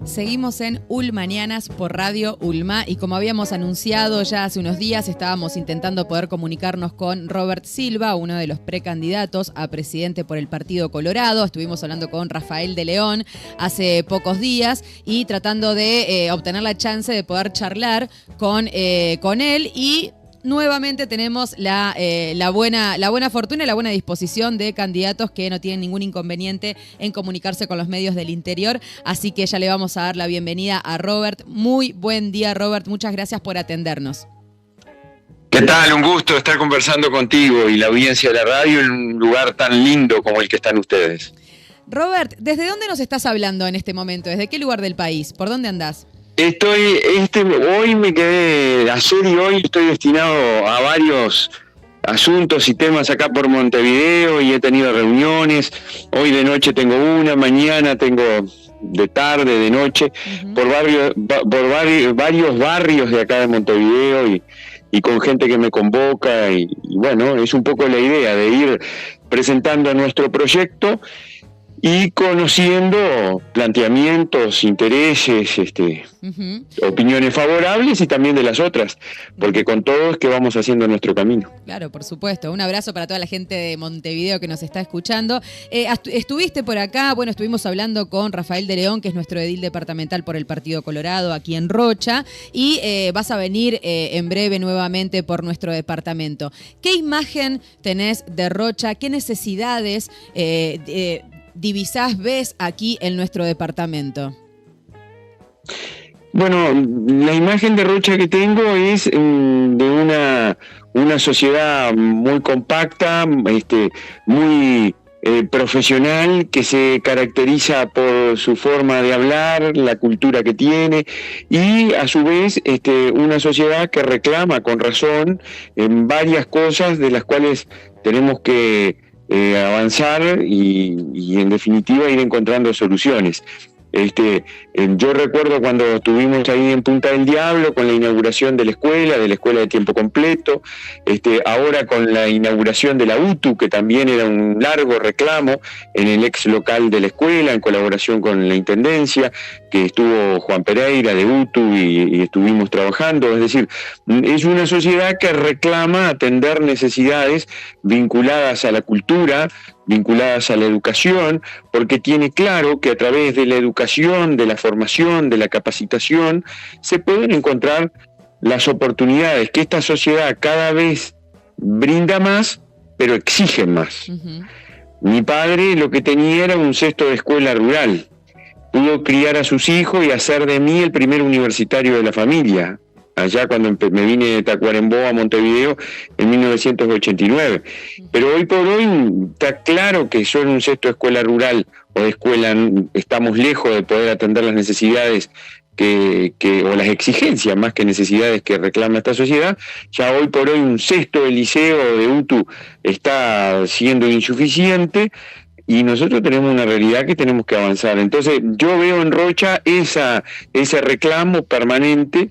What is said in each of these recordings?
Seguimos en Ulmanianas por Radio Ulma y como habíamos anunciado ya hace unos días, estábamos intentando poder comunicarnos con Robert Silva, uno de los precandidatos a presidente por el Partido Colorado. Estuvimos hablando con Rafael de León hace pocos días y tratando de obtener la chance de poder charlar con él y... Nuevamente tenemos la buena fortuna y la buena disposición de candidatos que no tienen ningún inconveniente en comunicarse con los medios del interior. Así que ya le vamos a dar la bienvenida a Robert. Muy buen día, Robert. Muchas gracias por atendernos. ¿Qué tal? Un gusto estar conversando contigo y la audiencia de la radio en un lugar tan lindo como el que están ustedes. Robert, ¿desde dónde nos estás hablando en este momento? ¿Desde qué lugar del país? ¿Por dónde andás? Hoy me quedé, ayer y hoy estoy destinado a varios asuntos y temas acá por Montevideo y he tenido reuniones. Hoy de noche tengo una, mañana tengo de tarde, de noche, por varios barrios de acá de Montevideo y con gente que me convoca y bueno, es un poco la idea de ir presentando nuestro proyecto y conociendo planteamientos, intereses, opiniones favorables y también de las otras, porque con todo es que vamos haciendo nuestro camino. Claro, por supuesto. Un abrazo para toda la gente de Montevideo que nos está escuchando. Estuviste por acá, bueno, estuvimos hablando con Rafael de León, que es nuestro edil departamental por el Partido Colorado aquí en Rocha, y vas a venir en breve nuevamente por nuestro departamento. ¿Qué imagen tenés de Rocha? ¿Qué necesidades divisás, ves aquí en nuestro departamento? Bueno, la imagen de Rocha que tengo es de una sociedad muy compacta, muy profesional, que se caracteriza por su forma de hablar, la cultura que tiene y a su vez una sociedad que reclama con razón en varias cosas de las cuales tenemos que avanzar y en definitiva ir encontrando soluciones. Yo recuerdo cuando estuvimos ahí en Punta del Diablo con la inauguración de la escuela de tiempo completo, ahora con la inauguración de la UTU, que también era un largo reclamo en el ex local de la escuela, en colaboración con la Intendencia, que estuvo Juan Pereira de UTU y estuvimos trabajando. Es decir, es una sociedad que reclama atender necesidades vinculadas a la cultura, vinculadas a la educación, porque tiene claro que a través de la educación, de la formación, de la capacitación, se pueden encontrar las oportunidades que esta sociedad cada vez brinda más, pero exige más. Uh-huh. Mi padre lo que tenía era un cesto de escuela rural. Pudo criar a sus hijos y hacer de mí el primer universitario de la familia, allá cuando me vine de Tacuarembó a Montevideo en 1989. Pero hoy por hoy está claro que solo un cesto de escuela rural o de escuela estamos lejos de poder atender las necesidades o las exigencias más que necesidades que reclama esta sociedad. Ya hoy por hoy un cesto de liceo o de UTU está siendo insuficiente. Y nosotros tenemos una realidad que tenemos que avanzar. Entonces yo veo en Rocha ese reclamo permanente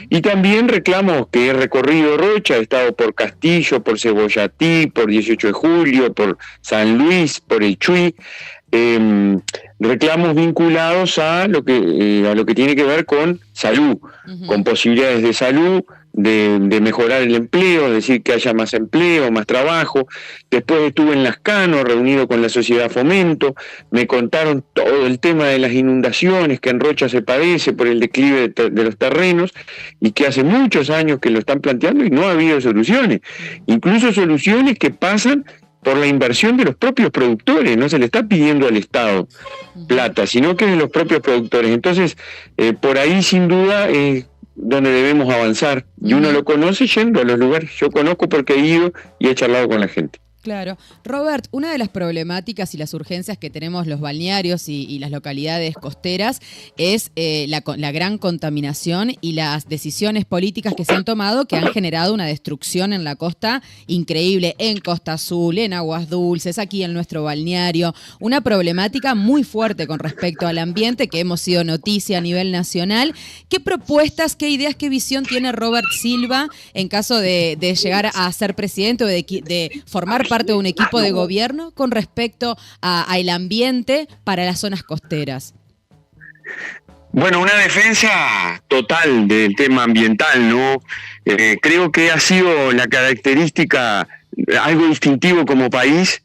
y también reclamos que he recorrido Rocha, he estado por Castillo, por Cebollatí, por 18 de Julio, por San Luis, por el Chuy, reclamos vinculados a lo que tiene que ver con salud, con posibilidades de salud, de mejorar el empleo, es decir, que haya más empleo, más trabajo. Después estuve en Lascano, reunido con la Sociedad Fomento, me contaron todo el tema de las inundaciones que en Rocha se padece por el declive de los terrenos y que hace muchos años que lo están planteando y no ha habido soluciones, incluso soluciones que pasan por la inversión de los propios productores. No se le está pidiendo al Estado plata, sino que de los propios productores. Entonces, por ahí sin duda donde debemos avanzar, y uno lo conoce yendo a los lugares. Yo conozco porque he ido y he charlado con la gente. Claro. Robert, una de las problemáticas y las urgencias que tenemos los balnearios y las localidades costeras es la gran contaminación y las decisiones políticas que se han tomado que han generado una destrucción en la costa increíble, en Costa Azul, en Aguas Dulces, aquí en nuestro balneario. Una problemática muy fuerte con respecto al ambiente que hemos sido noticia a nivel nacional. ¿Qué propuestas, qué ideas, qué visión tiene Robert Silva en caso de llegar a ser presidente o de formar parte de un equipo de gobierno con respecto al ambiente para las zonas costeras? Bueno, una defensa total del tema ambiental, ¿no? Creo que ha sido la característica, algo distintivo como país,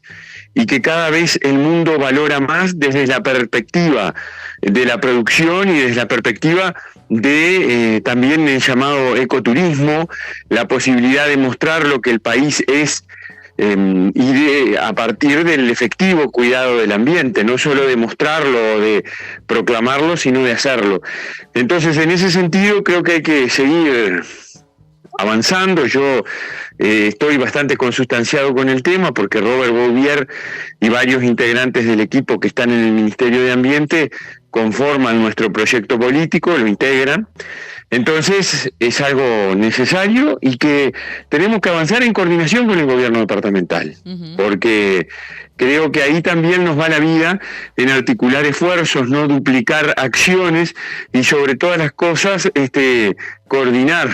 y que cada vez el mundo valora más desde la perspectiva de la producción y desde la perspectiva de también el llamado ecoturismo, la posibilidad de mostrar lo que el país es, a partir del efectivo cuidado del ambiente, no solo de mostrarlo o de proclamarlo, sino de hacerlo. Entonces, en ese sentido, creo que hay que seguir avanzando. Yo estoy bastante consustanciado con el tema porque Robert Bouvier y varios integrantes del equipo que están en el Ministerio de Ambiente conforman nuestro proyecto político, lo integran. Entonces es algo necesario y que tenemos que avanzar en coordinación con el gobierno departamental, porque creo que ahí también nos va la vida en articular esfuerzos, no duplicar acciones y sobre todas las cosas coordinar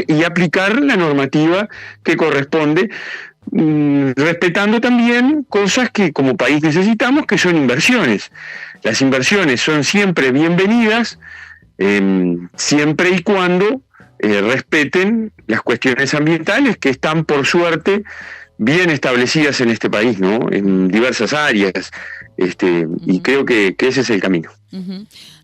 y aplicar la normativa que corresponde, respetando también cosas que como país necesitamos, que son inversiones. Las inversiones son siempre bienvenidas, siempre y cuando respeten las cuestiones ambientales que están, por suerte, bien establecidas en este país, ¿no? En diversas áreas, y creo que ese es el camino.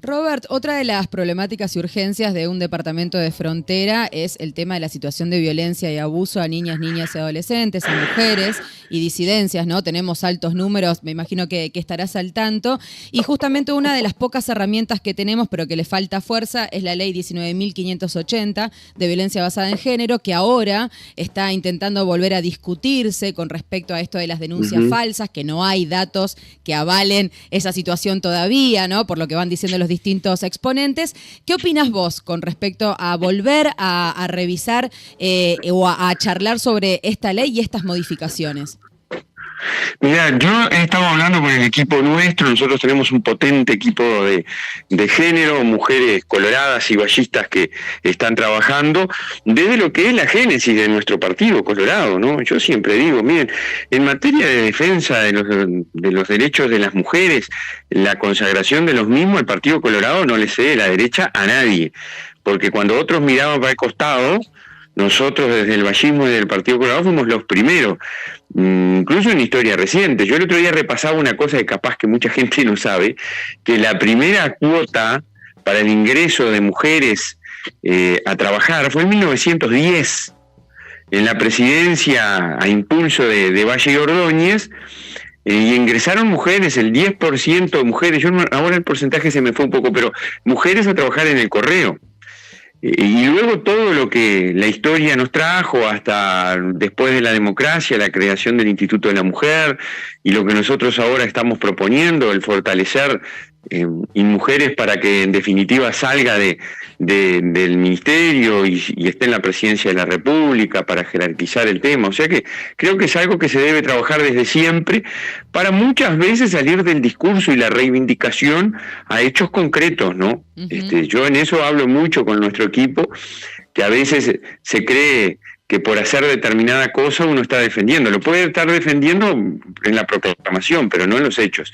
Robert, otra de las problemáticas y urgencias de un departamento de frontera es el tema de la situación de violencia y abuso a niñas y adolescentes, a mujeres y disidencias, ¿no? Tenemos altos números, me imagino que estarás al tanto, y justamente una de las pocas herramientas que tenemos, pero que le falta fuerza, es la ley 19.580 de violencia basada en género, que ahora está intentando volver a discutirse con respecto a esto de las denuncias falsas, que no hay datos que avalen esa situación todavía, ¿no? Por lo que van diciendo los distintos exponentes. ¿Qué opinas vos con respecto a volver a revisar o a charlar sobre esta ley y estas modificaciones? Mira, yo he estado hablando con el equipo nuestro. Nosotros tenemos un potente equipo de género, mujeres coloradas y vallistas que están trabajando desde lo que es la génesis de nuestro partido colorado, ¿no? Yo siempre digo, miren, en materia de defensa de los derechos de las mujeres, la consagración de los mismos, el Partido Colorado no le cede la derecha a nadie, porque cuando otros miraban para el costado, nosotros desde el vallismo y del Partido Colorado fuimos los primeros, incluso en historia reciente. Yo el otro día repasaba una cosa que capaz que mucha gente no sabe, que la primera cuota para el ingreso de mujeres a trabajar fue en 1910, en la presidencia a impulso de Valle y Ordóñez, y ingresaron mujeres, el 10% de mujeres, ahora el porcentaje se me fue un poco, pero mujeres a trabajar en el correo. Y luego todo lo que la historia nos trajo hasta después de la democracia, la creación del Instituto de la Mujer y lo que nosotros ahora estamos proponiendo, el fortalecer y mujeres para que en definitiva salga del ministerio y esté en la presidencia de la República para jerarquizar el tema. O sea que creo que es algo que se debe trabajar desde siempre para muchas veces salir del discurso y la reivindicación a hechos concretos, ¿no? Yo en eso hablo mucho con nuestro equipo, que a veces se cree que por hacer determinada cosa uno está defendiendo. Lo puede estar defendiendo en la proclamación, pero no en los hechos.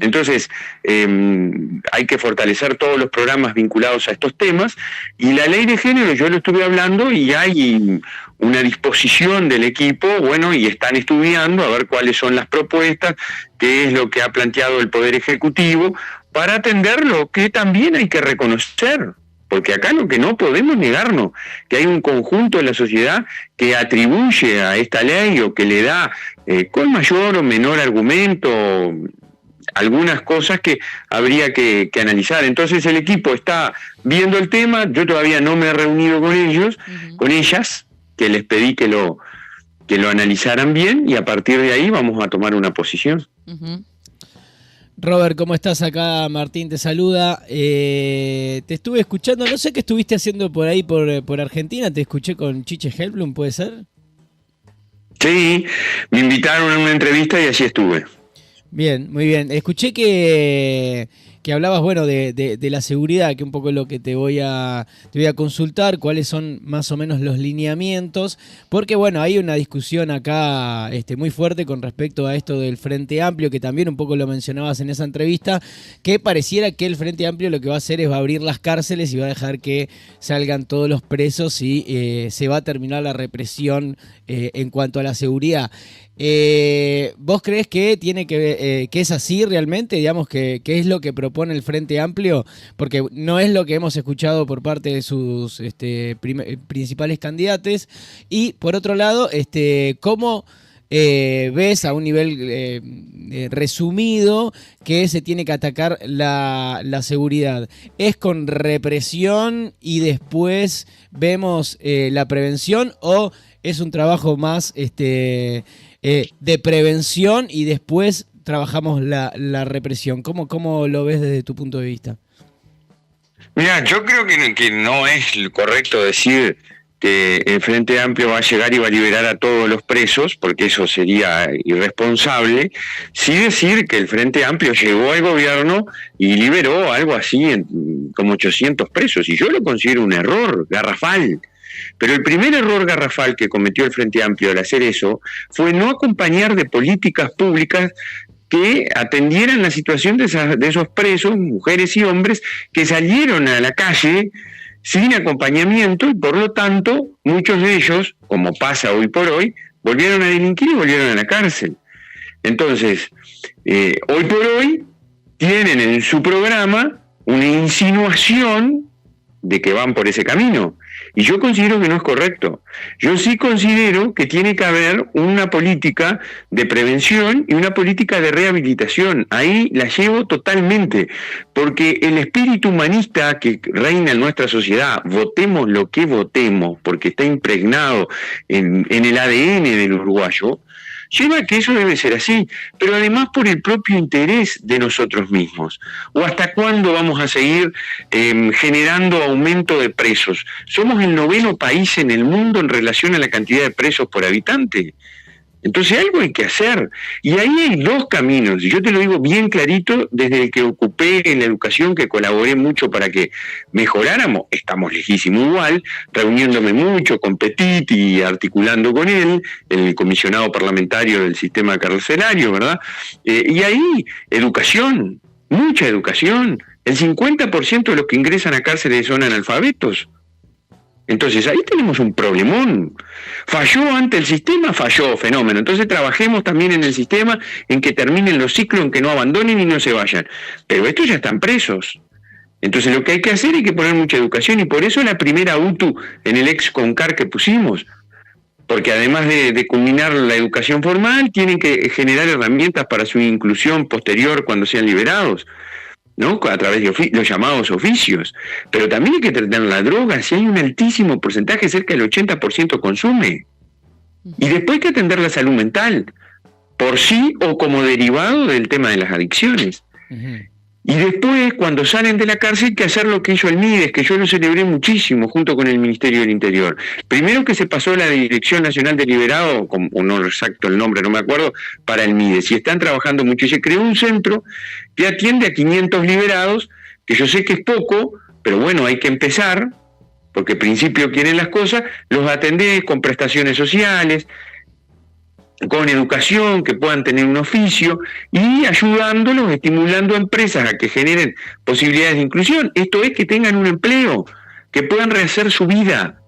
Entonces, hay que fortalecer todos los programas vinculados a estos temas, y la ley de género, yo lo estuve hablando y hay una disposición del equipo, bueno, y están estudiando a ver cuáles son las propuestas, qué es lo que ha planteado el Poder Ejecutivo, para atender lo que también hay que reconocer. Porque acá lo que no podemos negarnos, que hay un conjunto de la sociedad que atribuye a esta ley o que le da con mayor o menor argumento algunas cosas que habría que analizar. Entonces el equipo está viendo el tema, yo todavía no me he reunido con ellos, con ellas, que les pedí que lo analizaran bien y a partir de ahí vamos a tomar una posición. Robert, ¿cómo estás? Acá Martín te saluda. Te estuve escuchando, no sé qué estuviste haciendo por ahí, por Argentina. Te escuché con Chiche Helblum, ¿puede ser? Sí, me invitaron a una entrevista y así estuve. Bien, muy bien. Escuché que que hablabas, bueno, de la seguridad, que un poco es lo que te voy a consultar, cuáles son más o menos los lineamientos, porque bueno, hay una discusión acá muy fuerte con respecto a esto del Frente Amplio, que también un poco lo mencionabas en esa entrevista, que pareciera que el Frente Amplio lo que va a hacer es va a abrir las cárceles y va a dejar que salgan todos los presos y se va a terminar la represión en cuanto a la seguridad. ¿Vos crees que tiene que es así realmente? Digamos que es lo que propone el Frente Amplio, porque no es lo que hemos escuchado por parte de sus principales candidatos. Y por otro lado, ¿cómo ves a un nivel resumido que se tiene que atacar la seguridad? ¿Es con represión y después vemos la prevención, o es un trabajo más de prevención y después trabajamos la represión? ¿Cómo lo ves desde tu punto de vista? Mira, yo creo que no es correcto decir que el Frente Amplio va a llegar y va a liberar a todos los presos, porque eso sería irresponsable. Sí decir que el Frente Amplio llegó al gobierno y liberó algo así como 800 presos, y yo lo considero un error garrafal. Pero el primer error garrafal que cometió el Frente Amplio al hacer eso fue no acompañar de políticas públicas que atendieran la situación de esos presos, mujeres y hombres, que salieron a la calle sin acompañamiento, y por lo tanto muchos de ellos, como pasa hoy por hoy, volvieron a delinquir y volvieron a la cárcel. Entonces, hoy por hoy tienen en su programa una insinuación de que van por ese camino, y yo considero que no es correcto. Yo sí considero que tiene que haber una política de prevención y una política de rehabilitación. Ahí la llevo totalmente, porque el espíritu humanista que reina en nuestra sociedad, votemos lo que votemos, porque está impregnado en el ADN del uruguayo, lleva a que eso debe ser así, pero además por el propio interés de nosotros mismos. ¿O hasta cuándo vamos a seguir generando aumento de presos? Somos el 9º país en el mundo en relación a la cantidad de presos por habitante. Entonces algo hay que hacer, y ahí hay dos caminos, y yo te lo digo bien clarito desde el que ocupé en la educación, que colaboré mucho para que mejoráramos. Estamos lejísimos igual, reuniéndome mucho con Petit y articulando con él, el comisionado parlamentario del sistema carcelario, ¿verdad? Y ahí, educación, mucha educación. El 50% de los que ingresan a cárceles son analfabetos. Entonces ahí tenemos un problemón. Falló ante el sistema, falló, fenómeno. Entonces trabajemos también en el sistema, en que terminen los ciclos, en que no abandonen y no se vayan. Pero estos ya están presos. Entonces lo que hay que hacer es que poner mucha educación, y por eso la primera UTU en el ex CONCAR que pusimos. Porque además de culminar la educación formal, tienen que generar herramientas para su inclusión posterior cuando sean liberados, ¿no? A través de los llamados oficios. Pero también hay que tratar la droga. Si hay un altísimo porcentaje, cerca del 80% consume. Y después hay que atender la salud mental, por sí o como derivado del tema de las adicciones. Y después, cuando salen de la cárcel, hay que hacer lo que hizo el MIDES, que yo lo celebré muchísimo junto con el Ministerio del Interior. Primero, que se pasó la Dirección Nacional de Liberados, o no exacto el nombre, no me acuerdo, para el MIDES. Y están trabajando mucho. Y se creó un centro que atiende a 500 liberados, que yo sé que es poco, pero bueno, hay que empezar, porque al principio quieren las cosas, los atendés con prestaciones sociales, con educación, que puedan tener un oficio, y ayudándolos, estimulando a empresas a que generen posibilidades de inclusión. Esto es, que tengan un empleo, que puedan rehacer su vida,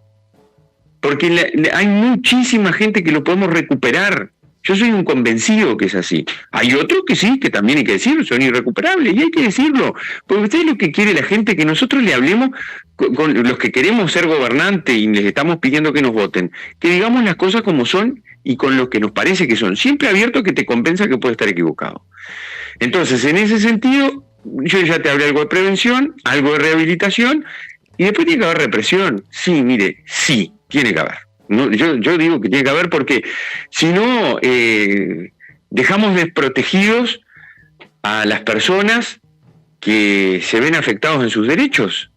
porque hay muchísima gente que lo podemos recuperar. Yo soy un convencido que es así. Hay otros que sí, que también hay que decirlo, son irrecuperables, y hay que decirlo, porque ustedes lo que quiere la gente, que nosotros le hablemos con los que queremos ser gobernantes y les estamos pidiendo que nos voten, que digamos las cosas como son y con lo que nos parece que son, siempre abierto a que te convenza que puede estar equivocado. Entonces, en ese sentido, yo ya te hablé algo de prevención, algo de rehabilitación, y después tiene que haber represión. Sí, mire, sí, tiene que haber. No, yo digo que tiene que haber, porque si no, dejamos desprotegidos a las personas que se ven afectados en sus derechos,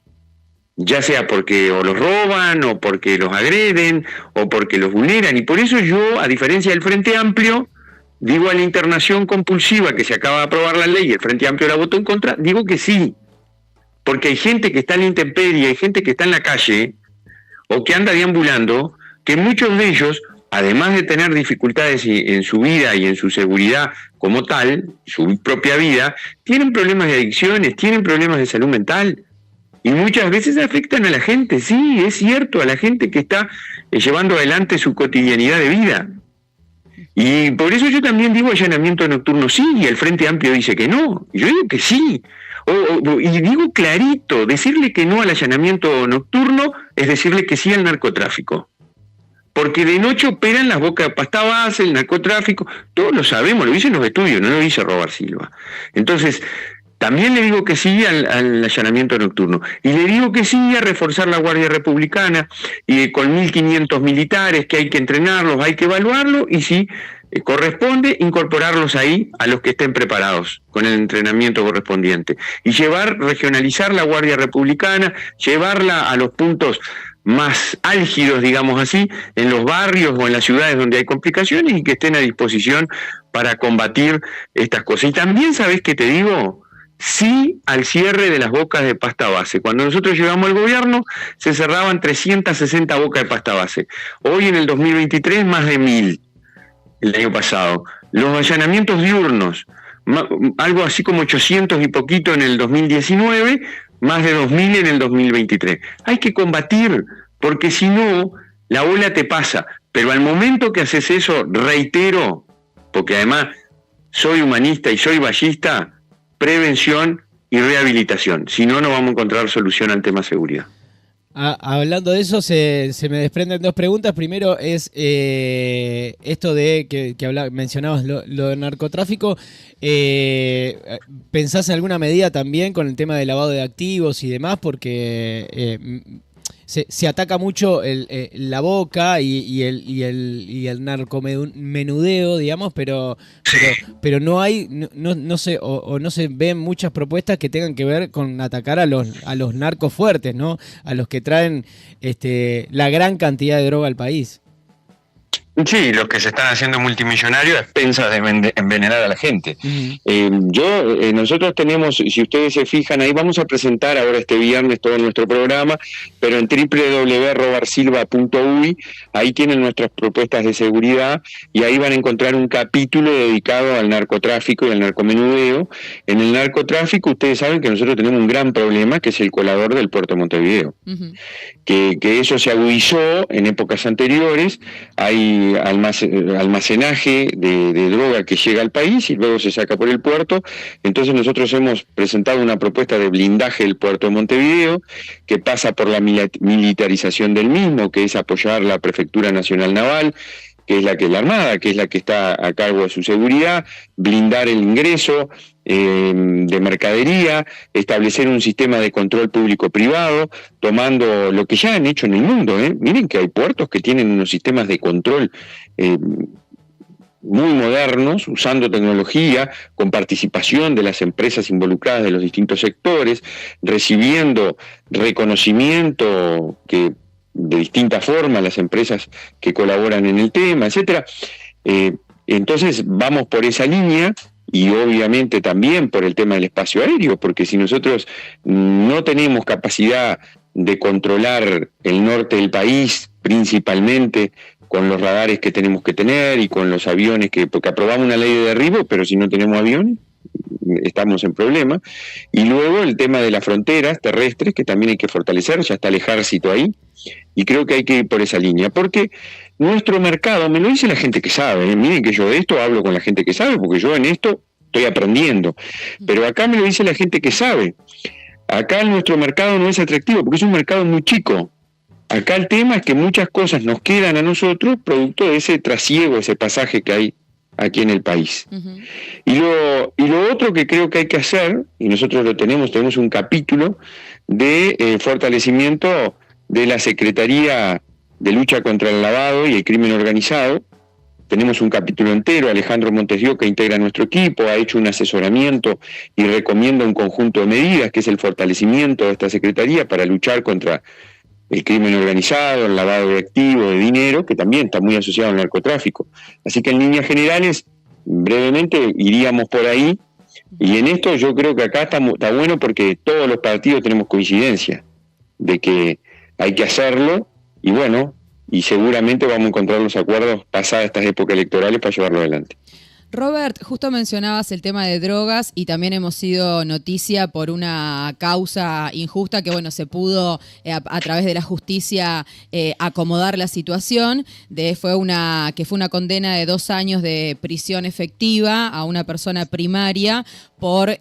ya sea porque o los roban, o porque los agreden, o porque los vulneran. Y por eso yo, a diferencia del Frente Amplio, Digo a la internación compulsiva, que se acaba de aprobar la ley y el Frente Amplio la votó en contra, digo que sí. Porque hay gente que está en la intemperie, hay gente que está en la calle, o que anda deambulando, que muchos de ellos, además de tener dificultades en su vida y en su seguridad como tal, su propia vida, tienen problemas de adicciones, tienen problemas de salud mental. Y muchas veces afectan a la gente, sí, es cierto, a la gente que está llevando adelante su cotidianidad de vida. Y por eso yo también digo allanamiento nocturno sí, y el Frente Amplio dice que no. Yo digo que sí. Y digo clarito, decirle que no al allanamiento nocturno es decirle que sí al narcotráfico. Porque de noche operan las bocas de pasta base, el narcotráfico, todos lo sabemos, lo dicen los estudios, no lo dice Robert Silva. Entonces, también le digo que sí al allanamiento nocturno. Y le digo que sí a reforzar la Guardia Republicana y con 1.500 militares, que hay que entrenarlos, hay que evaluarlos, y sí, corresponde incorporarlos ahí a los que estén preparados con el entrenamiento correspondiente. Y regionalizar la Guardia Republicana, llevarla a los puntos más álgidos, digamos así, en los barrios o en las ciudades donde hay complicaciones y que estén a disposición para combatir estas cosas. Y también, ¿sabés qué te digo? Sí al cierre de las bocas de pasta base. Cuando nosotros llegamos al gobierno se cerraban 360 bocas de pasta base. Hoy en el 2023 más de 1.000 el año pasado. Los allanamientos diurnos, algo así como 800 y poquito en el 2019, más de 2.000 en el 2023. Hay que combatir, porque si no, la ola te pasa. Pero al momento que haces eso, reitero, porque además soy humanista y soy ballista, prevención y rehabilitación. Si no, no vamos a encontrar solución al tema seguridad. Hablando de eso, se me desprenden dos preguntas. Primero es esto de que mencionabas lo del narcotráfico. ¿Pensás en alguna medida también con el tema de lavado de activos y demás? Porque se ataca mucho la boca y el narcomenudeo, digamos, pero no hay, no sé, o no se ven muchas propuestas que tengan que ver con atacar a los narcos fuertes, ¿no? A los que traen la gran cantidad de droga al país. Sí, los que se están haciendo multimillonarios a expensas de envenenar a la gente. Nosotros tenemos, si ustedes se fijan ahí, vamos a presentar ahora este viernes todo nuestro programa, pero en www.robertsilva.uy, ahí tienen nuestras propuestas de seguridad y ahí van a encontrar un capítulo dedicado al narcotráfico y al narcomenudeo. En el narcotráfico ustedes saben que nosotros tenemos un gran problema, que es el colador del puerto de Montevideo. Que eso se agudizó en épocas anteriores. Hay almacenaje de droga que llega al país y luego se saca por el puerto. Entonces nosotros hemos presentado una propuesta de blindaje del puerto de Montevideo, que pasa por la militarización del mismo, que es apoyar la Prefectura Nacional Naval, que es la Armada, que es la que está a cargo de su seguridad, blindar el ingreso de mercadería, establecer un sistema de control público-privado, tomando lo que ya han hecho en el mundo. Miren que hay puertos que tienen unos sistemas de control muy modernos, usando tecnología, con participación de las empresas involucradas de los distintos sectores, recibiendo reconocimiento de distinta forma las empresas que colaboran en el tema, etcétera. Entonces vamos por esa línea y obviamente también por el tema del espacio aéreo, porque si nosotros no tenemos capacidad de controlar el norte del país, principalmente con los radares que tenemos que tener y con los aviones, porque aprobamos una ley de derribo, pero si no tenemos aviones, estamos en problema. Y luego el tema de las fronteras terrestres, que también hay que fortalecer, ya está el ejército ahí, y creo que hay que ir por esa línea, porque nuestro mercado, me lo dice la gente que sabe, miren que yo de esto hablo con la gente que sabe, porque yo en esto estoy aprendiendo, pero acá me lo dice la gente que sabe. Acá nuestro mercado no es atractivo, porque es un mercado muy chico. Acá el tema es que muchas cosas nos quedan a nosotros producto de ese trasiego, ese pasaje que hay aquí en el país. Y lo otro que creo que hay que hacer, y nosotros lo tenemos un capítulo de fortalecimiento de la Secretaría de Lucha contra el Lavado y el Crimen Organizado. Tenemos un capítulo entero. Alejandro Montes de Oca integra nuestro equipo, ha hecho un asesoramiento y recomienda un conjunto de medidas, que es el fortalecimiento de esta Secretaría para luchar contra el crimen organizado, el lavado de activos, de dinero, que también está muy asociado al narcotráfico. Así que en líneas generales brevemente iríamos por ahí, y en esto yo creo que acá está bueno porque todos los partidos tenemos coincidencia de que hay que hacerlo, y bueno, y seguramente vamos a encontrar los acuerdos pasadas estas épocas electorales para llevarlo adelante. Robert, justo mencionabas el tema de drogas y también hemos sido noticia por una causa injusta que, bueno, se pudo a través de la justicia acomodar la situación. Fue una condena de 2 años de prisión efectiva a una persona primaria por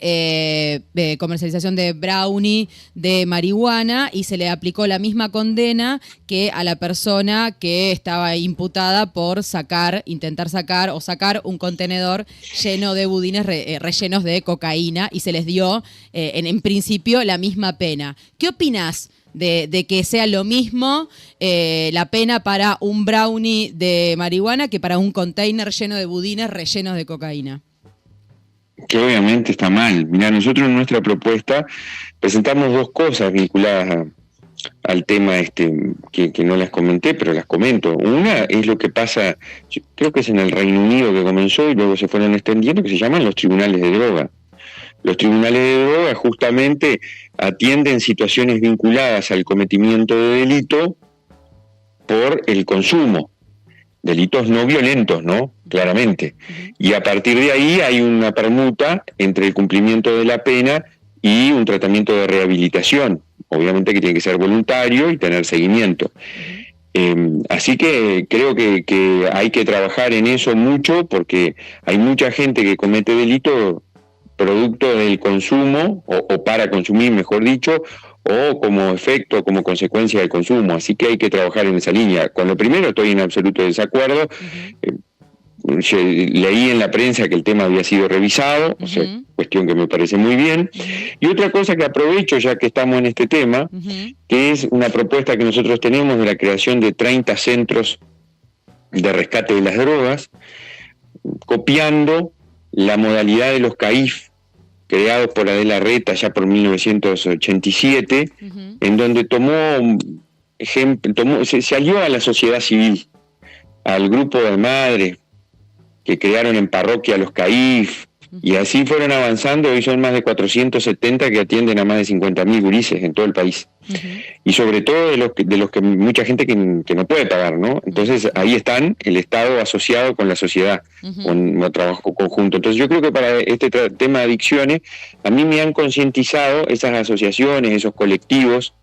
comercialización de brownie de marihuana, y se le aplicó la misma condena que a la persona que estaba imputada por intentar sacar un contenedor lleno de budines rellenos de cocaína, y se les dio en principio la misma pena. ¿Qué opinás de que sea lo mismo la pena para un brownie de marihuana que para un container lleno de budines rellenos de cocaína? Que obviamente está mal. Mirá, nosotros en nuestra propuesta presentamos 2 cosas vinculadas al tema que no las comenté, pero las comento. Una es lo que pasa, creo que es en el Reino Unido que comenzó y luego se fueron extendiendo, que se llaman los tribunales de droga. Los tribunales de droga justamente atienden situaciones vinculadas al cometimiento de delito por el consumo. Delitos no violentos, ¿no? Claramente. Y a partir de ahí hay una permuta entre el cumplimiento de la pena y un tratamiento de rehabilitación. Obviamente que tiene que ser voluntario y tener seguimiento. Así que creo que hay que trabajar en eso mucho, porque hay mucha gente que comete delito producto del consumo, o para consumir, mejor dicho, o como efecto, como consecuencia del consumo. Así que hay que trabajar en esa línea. Con lo primero estoy en absoluto desacuerdo. Leí en la prensa que el tema había sido revisado, o sea, cuestión que me parece muy bien. Y otra cosa que aprovecho, ya que estamos en este tema, que es una propuesta que nosotros tenemos de la creación de 30 centros de rescate de las drogas, copiando la modalidad de los CAIF, creados por Adela Reta ya por 1987, en donde se alió a la sociedad civil, al grupo de madres que crearon en parroquia los CAIF, y así fueron avanzando. Hoy son más de 470 que atienden a más de 50.000 gurises en todo el país. Y sobre todo de los que mucha gente que no puede pagar, ¿no? Entonces ahí están el Estado asociado con la sociedad, con un trabajo conjunto. Entonces yo creo que para este tema de adicciones, a mí me han concientizado esas asociaciones, esos colectivos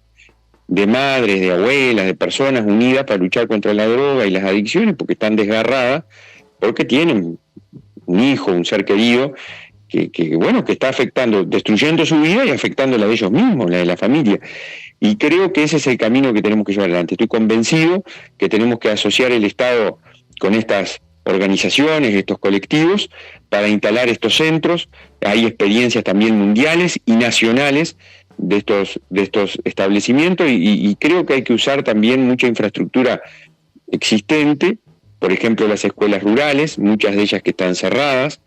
de madres, de abuelas, de personas unidas para luchar contra la droga y las adicciones, porque están desgarradas, porque tienen un hijo, un ser querido, que está afectando, destruyendo su vida y afectando la de ellos mismos, la de la familia. Y creo que ese es el camino que tenemos que llevar adelante. Estoy convencido que tenemos que asociar el Estado con estas organizaciones, estos colectivos, para instalar estos centros. Hay experiencias también mundiales y nacionales de estos establecimientos, y creo que hay que usar también mucha infraestructura existente. Por ejemplo, las escuelas rurales, muchas de ellas que están cerradas,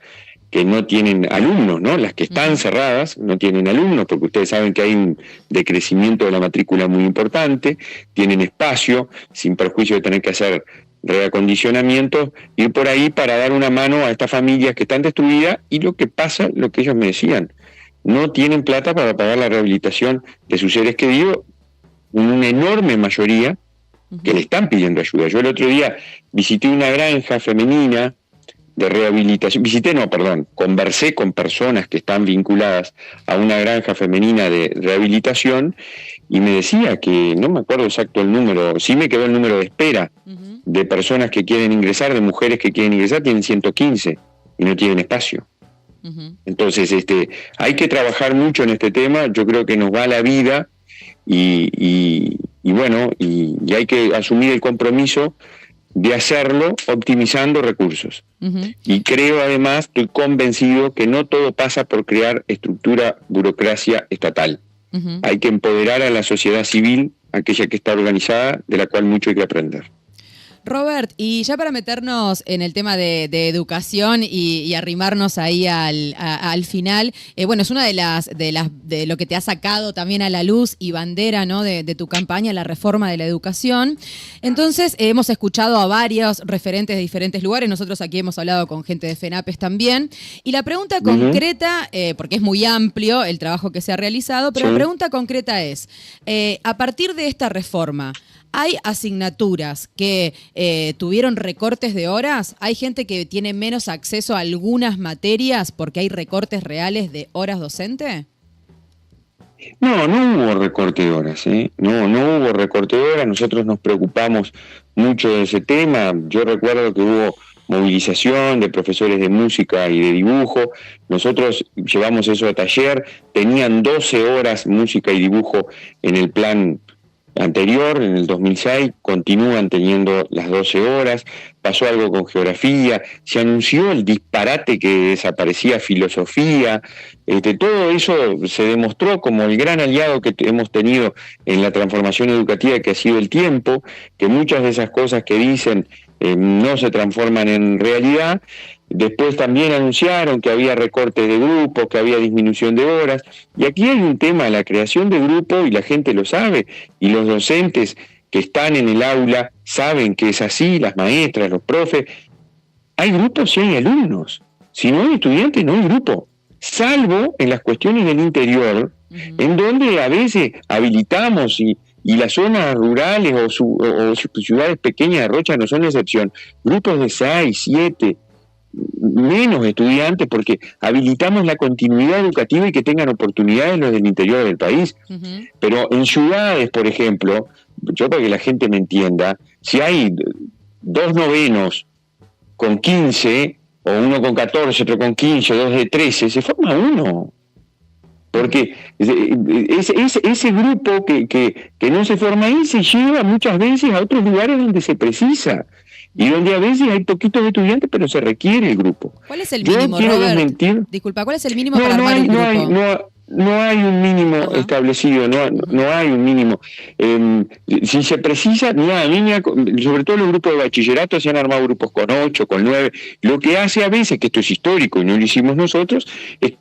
que no tienen alumnos, ¿no? Las que están cerradas no tienen alumnos, porque ustedes saben que hay un decrecimiento de la matrícula muy importante, tienen espacio, sin perjuicio de tener que hacer reacondicionamiento, ir por ahí para dar una mano a estas familias que están destruidas. Y lo que pasa, lo que ellos me decían, no tienen plata para pagar la rehabilitación de sus seres queridos, una enorme mayoría que le están pidiendo ayuda. Yo el otro día visité una granja femenina de rehabilitación, conversé con personas que están vinculadas a una granja femenina de rehabilitación, y me decía que, no me acuerdo exacto el número, sí me quedó el número de espera de personas que quieren ingresar, de mujeres que quieren ingresar, tienen 115 y no tienen espacio. Entonces, hay que trabajar mucho en este tema. Yo creo que nos va la vida, y hay que asumir el compromiso de hacerlo optimizando recursos. Y creo, además, estoy convencido que no todo pasa por crear burocracia estatal. Hay que empoderar a la sociedad civil, aquella que está organizada, de la cual mucho hay que aprender. Robert, y ya para meternos en el tema de educación y arrimarnos ahí al final, bueno, es una de lo que te ha sacado también a la luz y bandera, ¿no?, de tu campaña, la reforma de la educación. Entonces, hemos escuchado a varios referentes de diferentes lugares, nosotros aquí hemos hablado con gente de FENAPES también, y la pregunta concreta, porque es muy amplio el trabajo que se ha realizado, pero la pregunta concreta es, a partir de esta reforma, ¿hay asignaturas que tuvieron recortes de horas? ¿Hay gente que tiene menos acceso a algunas materias porque hay recortes reales de horas docente? No, no hubo recorte de horas, ¿eh? No hubo recorte de horas. Nosotros nos preocupamos mucho de ese tema. Yo recuerdo que hubo movilización de profesores de música y de dibujo. Nosotros llevamos eso a taller. Tenían 12 horas música y dibujo en el plan anterior, en el 2006, continúan teniendo las 12 horas, pasó algo con geografía, se anunció el disparate que desaparecía filosofía, todo eso se demostró como el gran aliado que hemos tenido en la transformación educativa que ha sido el tiempo, que muchas de esas cosas que dicen no se transforman en realidad. Después también anunciaron que había recortes de grupos, que había disminución de horas. Y aquí hay un tema, la creación de grupos, y la gente lo sabe, y los docentes que están en el aula saben que es así, las maestras, los profes. Hay grupos y hay alumnos. Si no hay estudiantes, no hay grupo. Salvo en las cuestiones del interior, en donde a veces habilitamos y las zonas rurales o ciudades pequeñas de Rocha no son la excepción. Grupos de 6, 7, menos estudiantes, porque habilitamos la continuidad educativa y que tengan oportunidades los del interior del país. Pero en ciudades, por ejemplo, yo para que la gente me entienda, si hay 2 novenos con 15, o uno con 14, otro con 15, 2 de 13, se forma uno. Porque ese grupo que no se forma ahí se lleva muchas veces a otros lugares donde se precisa. Y donde a veces hay poquitos estudiantes, pero se requiere el grupo. ¿Cuál es el mínimo, Robert? Disculpa, ¿cuál es el mínimo para armar un grupo? No hay un mínimo establecido, no hay un mínimo. Si se precisa, sobre todo los grupos de bachillerato se han armado grupos con 8, con 9. Lo que hace a veces, que esto es histórico y no lo hicimos nosotros, es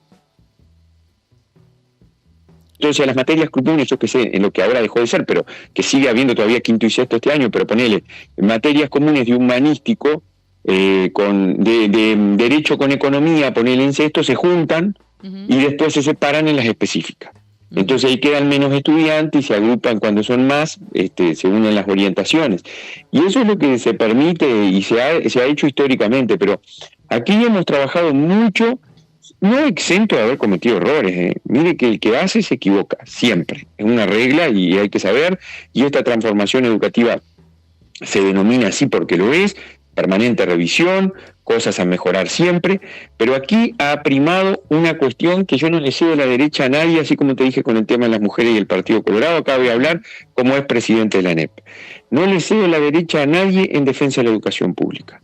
entonces a las materias comunes, yo que sé, en lo que ahora dejó de ser, pero que sigue habiendo todavía quinto y sexto este año, pero ponele, materias comunes de humanístico, de derecho con economía, ponele en sexto, se juntan y después se separan en las específicas. Entonces ahí quedan menos estudiantes y se agrupan cuando son más, se unen las orientaciones. Y eso es lo que se permite y se ha hecho históricamente, pero aquí hemos trabajado mucho, no exento de haber cometido errores. Mire que el que hace se equivoca, siempre. Es una regla y hay que saber, y esta transformación educativa se denomina así porque lo es, permanente revisión, cosas a mejorar siempre, pero aquí ha primado una cuestión que yo no le cedo la derecha a nadie, así como te dije con el tema de las mujeres y el Partido Colorado, acá voy a hablar como es presidente de la ANEP. No le cedo la derecha a nadie en defensa de la educación pública,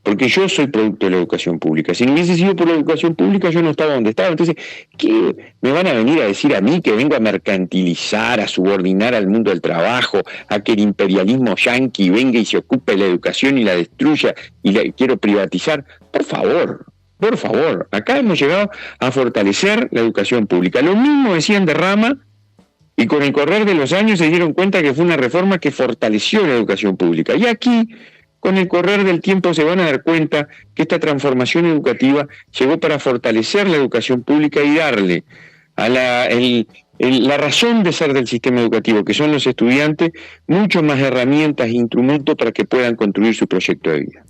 porque yo soy producto de la educación pública. Si no hubiese sido por la educación pública, yo no estaba donde estaba. Entonces, ¿qué me van a venir a decir a mí que vengo a mercantilizar, a subordinar al mundo del trabajo, a que el imperialismo yanqui venga y se ocupe de la educación y la destruya y la quiero privatizar? Por favor. Acá hemos llegado a fortalecer la educación pública. Lo mismo decían de Rama, y con el correr de los años se dieron cuenta que fue una reforma que fortaleció la educación pública. Y aquí, con el correr del tiempo, se van a dar cuenta que esta transformación educativa llegó para fortalecer la educación pública y darle a la razón de ser del sistema educativo, que son los estudiantes, mucho más herramientas e instrumentos para que puedan construir su proyecto de vida.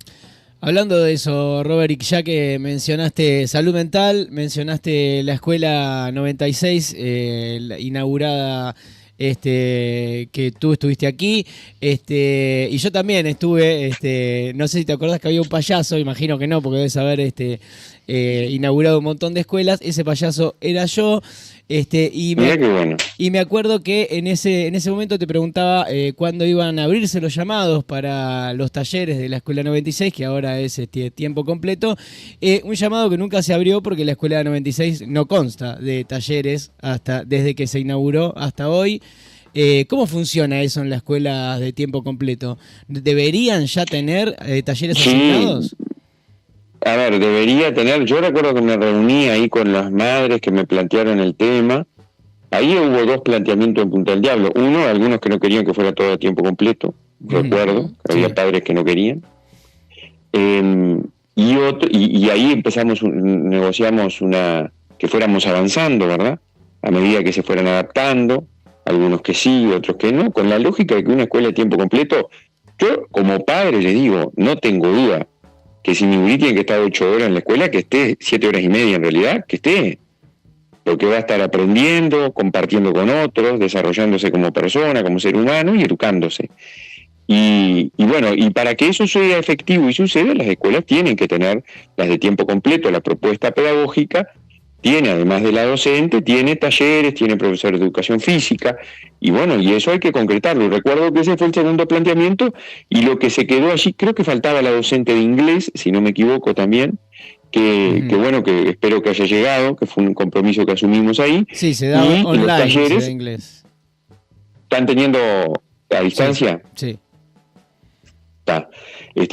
Hablando de eso, Robert, y ya que mencionaste salud mental, mencionaste la Escuela 96, inaugurada, que tú estuviste aquí, y yo también estuve, no sé si te acordás que había un payaso, imagino que no, porque debes haber inaugurado un montón de escuelas. Ese payaso era yo, y me acuerdo que en ese momento te preguntaba cuándo iban a abrirse los llamados para los talleres de la Escuela 96, que ahora es tiempo completo, un llamado que nunca se abrió porque la Escuela 96 no consta de talleres desde que se inauguró hasta hoy. ¿Cómo funciona eso en la escuela de tiempo completo? ¿Deberían ya tener talleres Sí, asignados? a ver, debería tener, yo recuerdo que me reuní ahí con las madres que me plantearon el tema. Ahí hubo dos planteamientos en Punta del Diablo. Uno, algunos que no querían que fuera todo a tiempo completo, recuerdo, que Sí. había padres que no querían. Y ahí negociamos que fuéramos avanzando, ¿verdad? A medida que se fueran adaptando, algunos que sí, otros que no, con la lógica de que una escuela de tiempo completo, yo como padre les digo, no tengo duda que si mi gurí tiene que estar 8 horas en la escuela, que esté 7 horas y media en realidad, que esté, porque va a estar aprendiendo, compartiendo con otros, desarrollándose como persona, como ser humano y educándose. Y bueno, y para que eso sea efectivo y suceda, las escuelas tienen que tener las de tiempo completo, la propuesta pedagógica, tiene además de la docente, tiene talleres, tiene profesores de educación física, y bueno, y eso hay que concretarlo. Recuerdo que ese fue el segundo planteamiento, y lo que se quedó allí, creo que faltaba la docente de inglés, si no me equivoco también, que bueno, que espero que haya llegado, que fue un compromiso que asumimos ahí. Sí, se da y online, los talleres se da inglés. están teniendo a distancia. Sí. Está.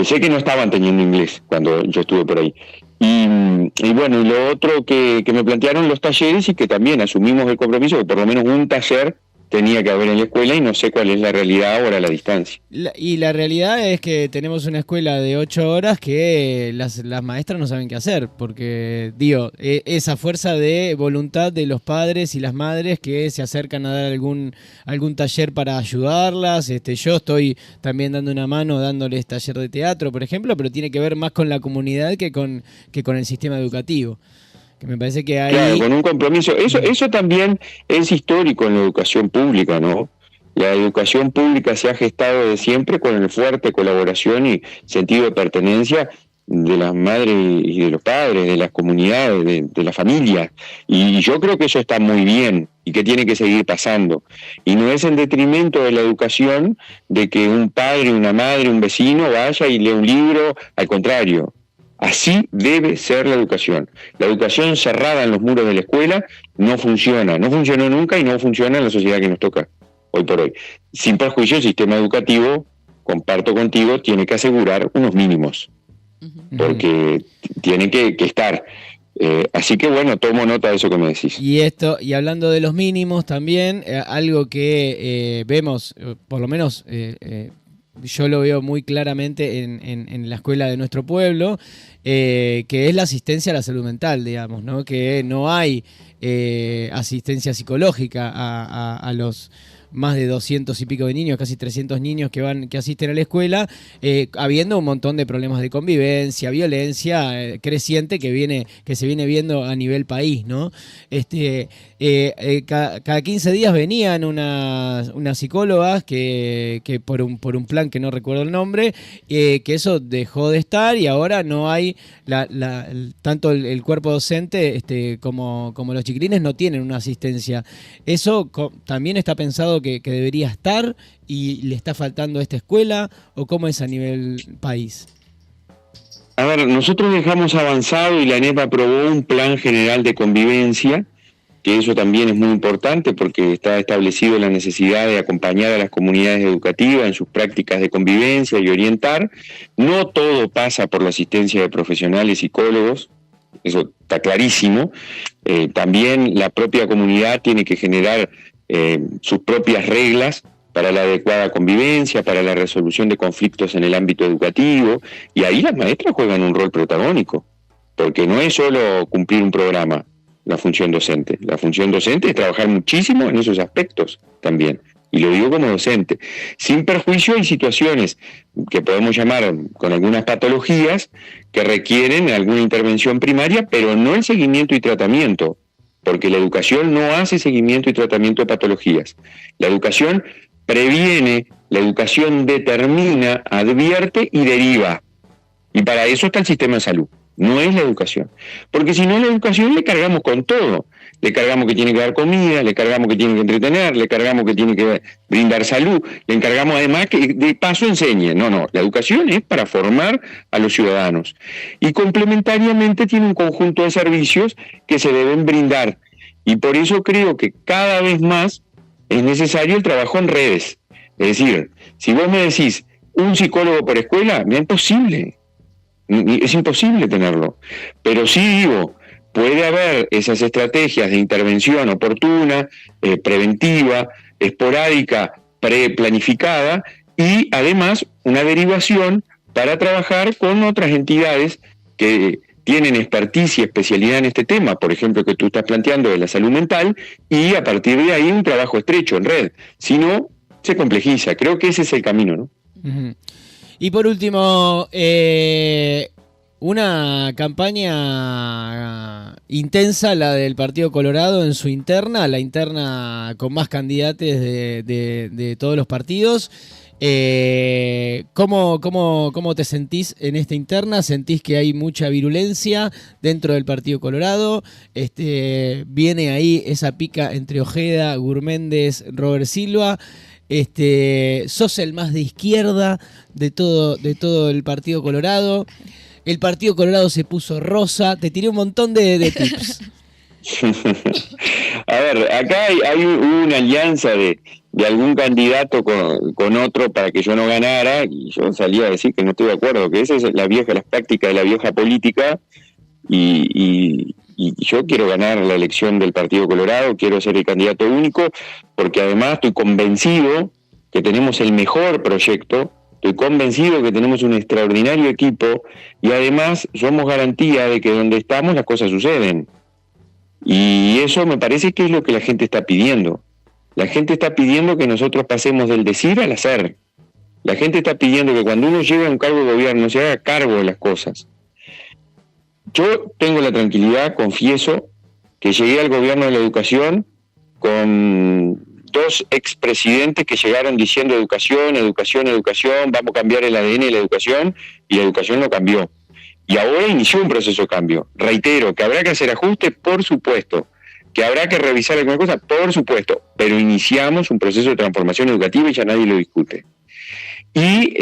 Sé que no estaban teniendo inglés cuando yo estuve por ahí. Y bueno, y lo otro que me plantearon los talleres y que también asumimos el compromiso que por lo menos un taller tenía que haber en la escuela y no sé cuál es la realidad ahora a la distancia. Y la realidad es que tenemos una escuela de 8 horas que las maestras no saben qué hacer, porque, digo, esa fuerza de voluntad de los padres y las madres que se acercan a dar algún taller para ayudarlas. Yo estoy también dando una mano, dándoles taller de teatro, por ejemplo, pero tiene que ver más con la comunidad que con el sistema educativo. Que me parece que hay... Claro, con un compromiso. Eso también es histórico en la educación pública, ¿no? La educación pública se ha gestado de siempre con el fuerte colaboración y sentido de pertenencia de las madres y de los padres, de las comunidades, de las familias. Y yo creo que eso está muy bien y que tiene que seguir pasando. Y no es en detrimento de la educación de que un padre, una madre, un vecino vaya y lea un libro, al contrario. Así debe ser la educación. La educación cerrada en los muros de la escuela no funciona, no funcionó nunca y no funciona en la sociedad que nos toca hoy por hoy. Sin perjuicio, el sistema educativo, comparto contigo, tiene que asegurar unos mínimos, porque tiene que estar. Así que bueno, tomo nota de eso que me decís. Y hablando de los mínimos también, algo que vemos, por lo menos... yo lo veo muy claramente en la escuela de nuestro pueblo, que es la asistencia a la salud mental, digamos, ¿no? Que no hay asistencia psicológica a los más de 200 y pico de niños, casi 300 niños que asisten a la escuela, habiendo un montón de problemas de convivencia, violencia creciente que se viene viendo a nivel país, ¿no? Cada 15 días venían unas psicólogas que por un plan que no recuerdo el nombre, que eso dejó de estar y ahora no hay tanto el cuerpo docente como los chiquilines no tienen una asistencia. Eso también está pensado que debería estar y le está faltando a esta escuela, o cómo es a nivel país. A ver, nosotros dejamos avanzado y la ANEP aprobó un plan general de convivencia, que eso también es muy importante porque está establecido la necesidad de acompañar a las comunidades educativas en sus prácticas de convivencia y orientar. No todo pasa por la asistencia de profesionales psicólogos, eso está clarísimo. También la propia comunidad tiene que generar sus propias reglas para la adecuada convivencia, para la resolución de conflictos en el ámbito educativo, y ahí las maestras juegan un rol protagónico, porque no es solo cumplir un programa, la función docente. La función docente es trabajar muchísimo en esos aspectos también, y lo digo como docente. Sin perjuicio, hay situaciones que podemos llamar con algunas patologías que requieren alguna intervención primaria, pero no el seguimiento y tratamiento, porque la educación no hace seguimiento y tratamiento de patologías. La educación previene, la educación determina, advierte y deriva. Y para eso está el sistema de salud, no es la educación. Porque si no, la educación le cargamos con todo. Le cargamos que tiene que dar comida, le cargamos que tiene que entretener, le cargamos que tiene que brindar salud, le encargamos además que de paso enseñe. No, la educación es para formar a los ciudadanos. Y complementariamente tiene un conjunto de servicios que se deben brindar. Y por eso creo que cada vez más es necesario el trabajo en redes. Es decir, si vos me decís un psicólogo por escuela, es imposible tenerlo. Pero sí digo, puede haber esas estrategias de intervención oportuna, preventiva, esporádica, preplanificada, y además una derivación para trabajar con otras entidades que tienen expertise y especialidad en este tema, por ejemplo, que tú estás planteando de la salud mental, y a partir de ahí un trabajo estrecho en red. Si no, se complejiza. Creo que ese es el camino, ¿no? Uh-huh. Y por último, una campaña intensa, la del Partido Colorado en su interna, la interna con más candidatos de todos los partidos. ¿Cómo te sentís en esta interna? ¿Sentís que hay mucha virulencia dentro del Partido Colorado? ¿Viene ahí esa pica entre Ojeda, Gurméndez, Robert Silva? ¿Sos el más de izquierda de todo el Partido Colorado? El Partido Colorado se puso rosa. Te tiré un montón de tips. A ver, acá hay una alianza de algún candidato con otro para que yo no ganara, y yo salí a decir que no estoy de acuerdo, que esa es las prácticas de la vieja política, y yo quiero ganar la elección del Partido Colorado, quiero ser el candidato único, porque además estoy convencido que tenemos el mejor proyecto, estoy convencido que tenemos un extraordinario equipo, y además somos garantía de que donde estamos las cosas suceden. Y eso me parece que es lo que la gente está pidiendo. La gente está pidiendo que nosotros pasemos del decir al hacer. La gente está pidiendo que cuando uno llega a un cargo de gobierno se haga cargo de las cosas. Yo tengo la tranquilidad, confieso, que llegué al gobierno de la educación con 2 expresidentes que llegaron diciendo educación, vamos a cambiar el ADN de la educación, y la educación no cambió. Y ahora inició un proceso de cambio. Reitero, que habrá que hacer ajustes, por supuesto. Que habrá que revisar alguna cosa, por supuesto. Pero iniciamos un proceso de transformación educativa y ya nadie lo discute. Y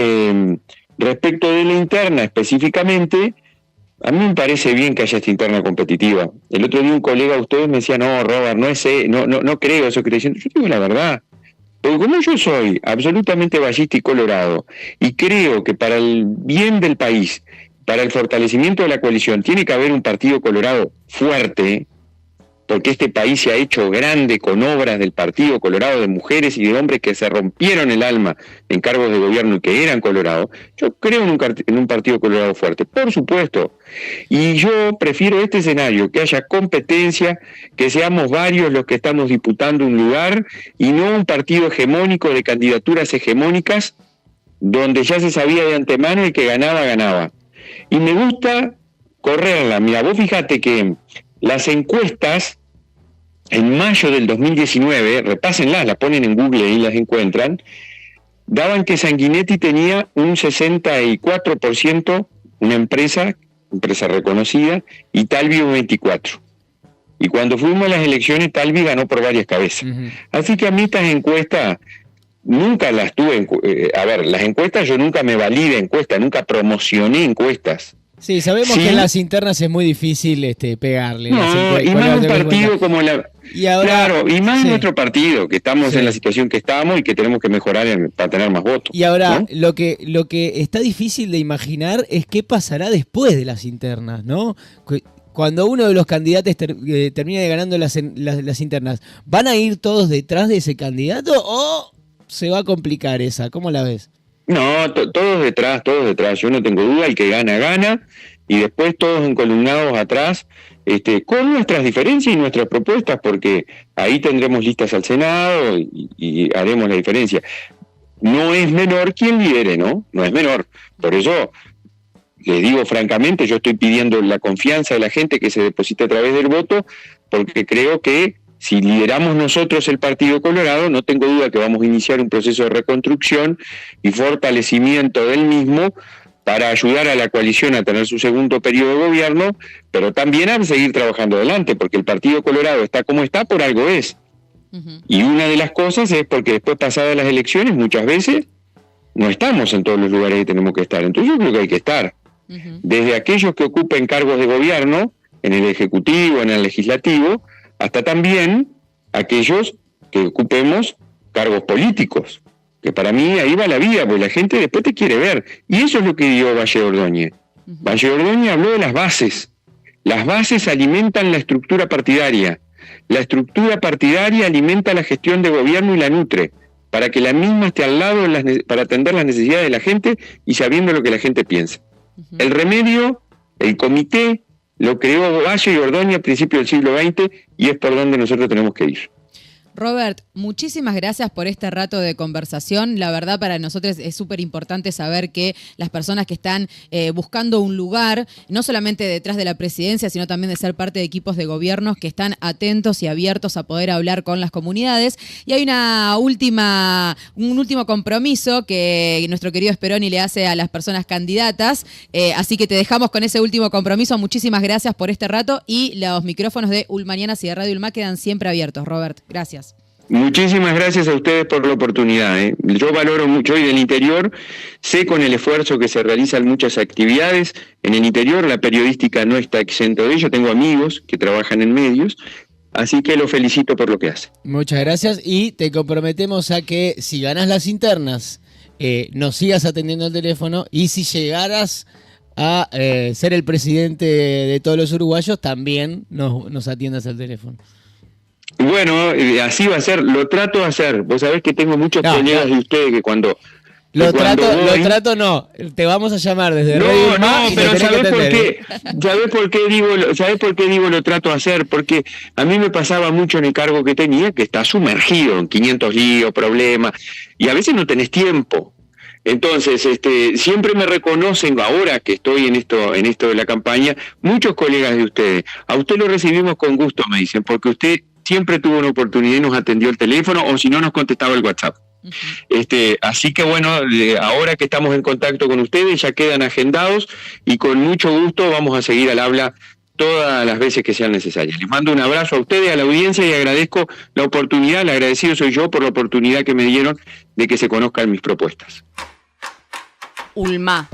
respecto de la interna específicamente, a mí me parece bien que haya esta interna competitiva. El otro día un colega de ustedes me decía, no, Robert, no creo eso que estoy diciendo. Yo digo la verdad. Porque como yo soy absolutamente ballista y colorado, y creo que para el bien del país, para el fortalecimiento de la coalición, tiene que haber un Partido Colorado fuerte, porque este país se ha hecho grande con obras del Partido Colorado, de mujeres y de hombres que se rompieron el alma en cargos de gobierno y que eran colorados. Yo creo en un Partido Colorado fuerte, por supuesto. Y yo prefiero este escenario, que haya competencia, que seamos varios los que estamos disputando un lugar, y no un partido hegemónico de candidaturas hegemónicas, donde ya se sabía de antemano y que ganaba. Y me gusta correrla. Mira, vos fíjate que las encuestas en mayo del 2019, repásenlas, las ponen en Google y las encuentran, daban que Sanguinetti tenía un 64%, una empresa reconocida, y Talvi un 24%. Y cuando fuimos a las elecciones, Talvi ganó por varias cabezas. Uh-huh. Así que a mí estas encuestas nunca las tuve. Las encuestas, yo nunca me valí de encuestas, nunca promocioné encuestas. Sí, sabemos que en las internas es muy difícil pegarle. No, y más un partido como la... Y ahora, claro, y más nuestro partido, que estamos en la situación que estamos y que tenemos que mejorar para tener más votos. Y ahora, ¿no? lo que está difícil de imaginar es qué pasará después de las internas, ¿no? Cuando uno de los candidatos termine ganando las internas, ¿van a ir todos detrás de ese candidato o se va a complicar esa? ¿Cómo la ves? No, todos detrás, yo no tengo duda, el que gana, y después todos encolumnados atrás, con nuestras diferencias y nuestras propuestas, porque ahí tendremos listas al Senado y haremos la diferencia. No es menor quien lidere, ¿no? No es menor. Por eso, les digo francamente, yo estoy pidiendo la confianza de la gente que se deposite a través del voto, porque creo que si lideramos nosotros el Partido Colorado, no tengo duda que vamos a iniciar un proceso de reconstrucción y fortalecimiento del mismo para ayudar a la coalición a tener su segundo periodo de gobierno, pero también a seguir trabajando adelante, porque el Partido Colorado está como está, por algo es. Uh-huh. Y una de las cosas es porque después, pasadas las elecciones, muchas veces no estamos en todos los lugares que tenemos que estar. Entonces yo creo que hay que estar. Uh-huh. Desde aquellos que ocupen cargos de gobierno, en el Ejecutivo, en el Legislativo, hasta también aquellos que ocupemos cargos políticos, que para mí ahí va la vida, porque la gente después te quiere ver. Y eso es lo que dio Valle Ordóñez. Valle Ordóñez habló de las bases. Las bases alimentan la estructura partidaria. La estructura partidaria alimenta la gestión de gobierno y la nutre, para que la misma esté al lado para atender las necesidades de la gente y sabiendo lo que la gente piensa. El remedio, el comité, lo creó Valle y Ordóñez a principios del siglo XX y es por donde nosotros tenemos que ir. Robert, muchísimas gracias por este rato de conversación. La verdad, para nosotros es súper importante saber que las personas que están buscando un lugar, no solamente detrás de la presidencia, sino también de ser parte de equipos de gobiernos que están atentos y abiertos a poder hablar con las comunidades. Y hay un último compromiso que nuestro querido Speroni le hace a las personas candidatas. Así que te dejamos con ese último compromiso. Muchísimas gracias por este rato y los micrófonos de Ulmañanas y de Radio Ulma quedan siempre abiertos. Robert, gracias. Muchísimas gracias a ustedes por la oportunidad. Yo valoro mucho hoy del interior, sé con el esfuerzo que se realizan muchas actividades en el interior, la periodística no está exento de ello, tengo amigos que trabajan en medios, así que lo felicito por lo que hace. Muchas gracias y te comprometemos a que si ganas las internas, nos sigas atendiendo el teléfono y si llegaras a ser el presidente de todos los uruguayos, también nos atiendas al teléfono. Bueno, así va a ser, lo trato de hacer. Vos sabés que tengo muchos colegas de ustedes que cuando... Lo trato no, te vamos a llamar desde Radio Ulma y pero ¿sabés por qué? ¿Sabés por qué digo lo trato de hacer? Porque a mí me pasaba mucho en el cargo que tenía, que está sumergido en 500 líos, problemas, y a veces no tenés tiempo. Entonces, siempre me reconocen, ahora que estoy en esto de la campaña, muchos colegas de ustedes. A usted lo recibimos con gusto, me dicen, porque usted siempre tuvo una oportunidad y nos atendió el teléfono, o si no, nos contestaba el WhatsApp. Así que bueno, ahora que estamos en contacto con ustedes, ya quedan agendados y con mucho gusto vamos a seguir al habla todas las veces que sean necesarias. Les mando un abrazo a ustedes, a la audiencia, y agradezco la oportunidad, el agradecido soy yo por la oportunidad que me dieron de que se conozcan mis propuestas. Ulma.